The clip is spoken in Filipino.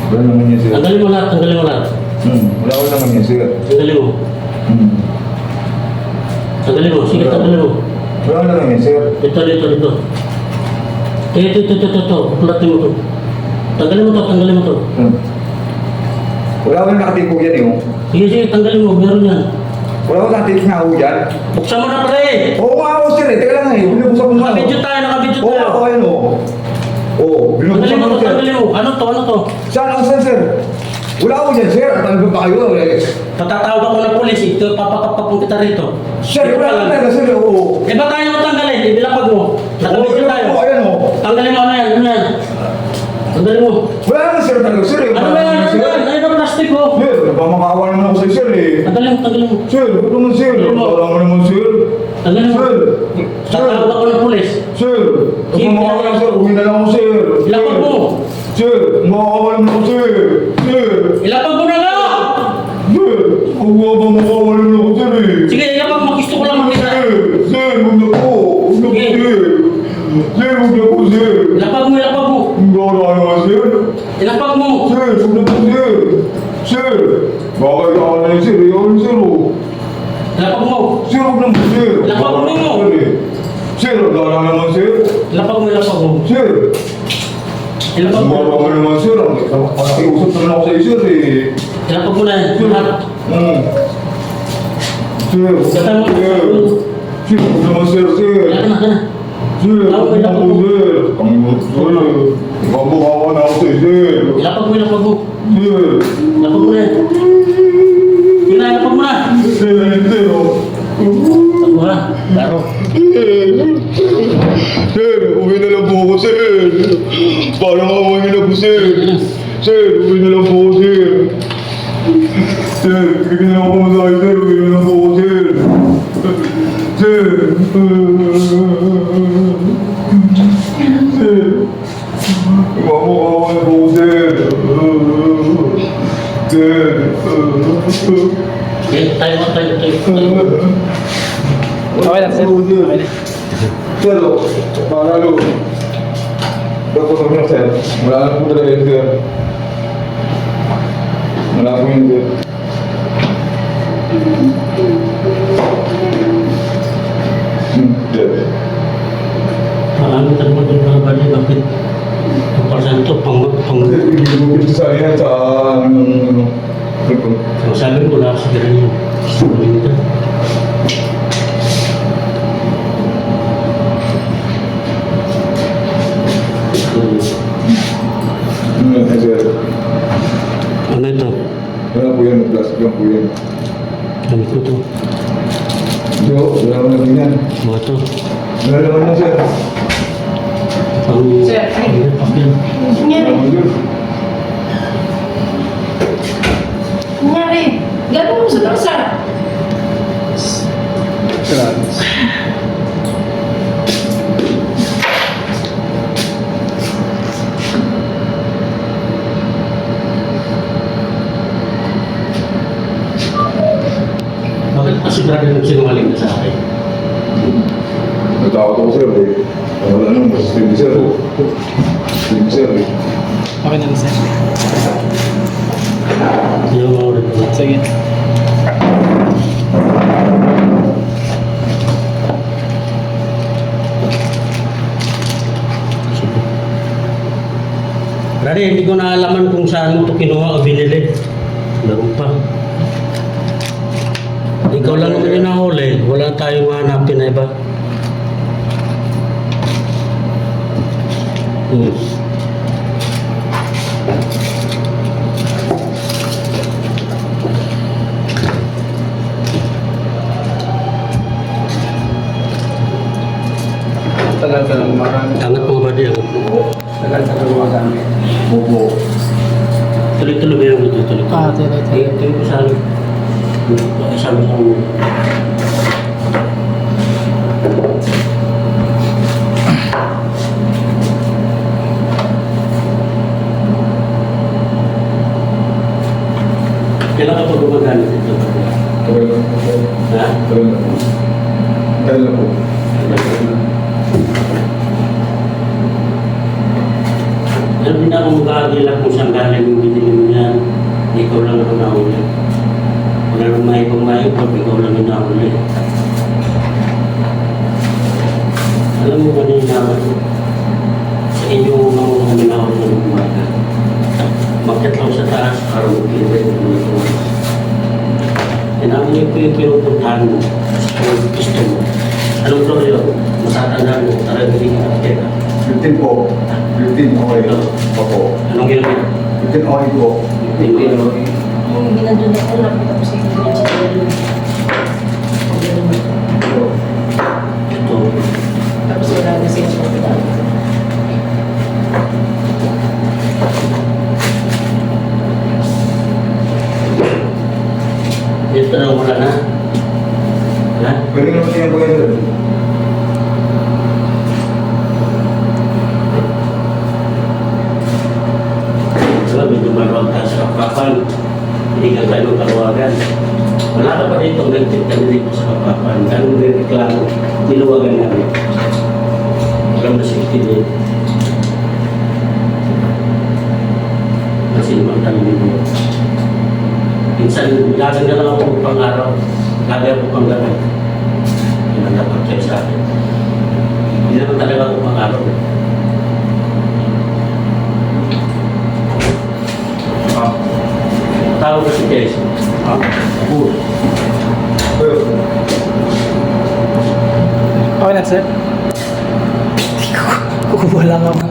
Wala naman yan, sir. Tanggalin mo lahat, tanggalin mo lahat. Wala ko naman yan, sir. Tanggalin mo. Tanggalin mo, sige tanggalin mo. Wala naman yan, sir. Dito. Ito. Pulatin mo to. Tanggalin mo to, tanggalin mo to. Wala ko nakatipog yan, yung. Sige, tanggalin mo, meron yan. Wala ko nakatipog nga ako dyan. Buksan mo na pare! Oo nga ako, sir. Teka lang eh. Binubuksan ko nga. Nakabidyo tayo. Oo, ako ayun, oo. Oo, binubuksan Tanggalin mo ko, to, sir. tanggalin mo. Ano to? Saan ako, sir? Wala ako dyan, sir. Talagang ba kayo? Patatawag ako ng pulis, ito papakapapong kita rito. Sir, wala ka talaga, sir. Oo. Eh ba tayo mo tanggalin? Ibilapag mo. Nakabidyo tayo. Oo, ayan, oo. Tanggalin mo, ano yan? Tanggalin mo. Wala naman, sir, talaga, sir. Ano ba yan? Ano yung plastic mo? Sir, nagmamakaawa naman ako sa'yo, sir, eh. Tanggalin mo. Sir, ito naman, sir. Wala mo naman, sir. Tanggalin mo. Sir. Tatawag ako ng pulis. Sir, nagmamakaawa lang, sir. Uwi na lang ako, sir. Ilapag mo. Sir, nagmamakaawa naman ako, sir. Sir. Ilapag mo na nga! Sir, nagmamakaawa naman ako, sir, eh. Sige, ilapag mo. Gusto ko lang makita. Sir, huwag na po. Huwag na po, Sige. sir. Sir, huwag na po, sir. Ilapag mo. Hindi ako nakawa, sir. Ilapag mo. Sir, huwag na po, sir. Sir, bakit ako na yun, sir? Ayun, sir, oh. Ilapag mo. Sir, huwag na po, sir. Lapag mo. Sir, wala naman, sir. Ilapag mo. Sir, Ilapag mo. wala mo naman, sir. Nakiusap naman ako sa iyo, sir, eh. Ilapag mo na yan. Lahat. Sir, Gata mo. sir. Sir, huwag naman, sir, sir. Yan na. Sir, huwag na po, sir. Sir, mabukawa na ako sa iyo, sir. Ilapag mo. Sir. Ilapag mo na yan. Yun na, ilapag mo na. Sir, sir, oh. Ilapag mo na. Laro. Sir, uwi na lang po ako, sir. Parang awan niyo na po, sir. Sir, uwi na lang po ako, sir. Sir, bigyan na ako masahe, sir. Uwi na lang po ako, sir. Sir. Sir. Mamakawa na po ako, sir. Sir. Tayo. Okay lang, sir. Okay lang. Sir, panalo. Dapat ko na, sir. Wala na po talaga yun, sir. Wala po yun, sir. Sir. Marami tanong din mga bali. Bakit? Ang porsyento, Sir, hindi mo pito sa yan sa ano. sabi ko wala sa ganun yun. Sabi nito. Sir. Ano ito? Wala po yan, plastic lang po yan. Gamit ko to. Wala naman yan. Mga to. Wala naman yan, sir. Sir, papel. Wala naman yun. Nangyari, gano'n mo sa tarsa. Bakit pasigurado nung sinungaling ka sa akin? Natakot ako, sir, eh. Wala naman, basta hindi, sir. Hindi, sir, eh. Okay lang, sir. Hindi mo maulit ko. Sige. Dari, hindi ko naalaman kung saan mo ito kinuha o binili. Meron pa. Ikaw lang naman yung nahuli. Wala tayong hanapin na iba. Talaga, marami. Angat mo ba diyan? Talaga, marami. Opo. Tuloy-tuloy ba yung video? Tuloy-tuloy. Tuloy-tuloy. Tingin ko sa akin. Sabi ko. Kailan ka pa gumagamit ito? Tagal na po, sir. Ha? Tagal na po. Tagal na po. Alam din ako mag-aagila kung saan galing yung binili mo yan. Ikaw lang ako nahuli. Wala nang maipang pag ikaw lang yung nahuli. Alam mo ba na yung naman? Sa inyo mga minahol na umaga. Bakit lang sa taas para mag-ibig ng mga tuwa. Namin ko yung pinupuntahan mo sa gusto mo. Anong floor yun? Masatandaan mo, talagang hindi ka nakakita. 15 po. 15 okay. Opo. Anong ginawa? 15 okay po. Hindi mo. Yung ginandun ako, nakita ko sa inyo. Ito. Tapos wala na siya sa hospital. Ito na wala na. Ha? Pwede naman siya po yan. Diba, medyo maroon ka sa kapapan. Hindi ka tayo kaluwagan. Wala ka pa dito, nag-tip ka na dito sa kapapan. Anong nireklamo? Niluwagan namin. Alam na safety din. Kasi naman tanong mo. Minsan, lagi na lang ako pang-araw. Lagi ako pang-gabi. Yun ang dapat kayo sa akin. Hindi naman talaga ako pang-araw. Tawag ko si Jason. Cool. Okay na, sir. Kukuha lang ako.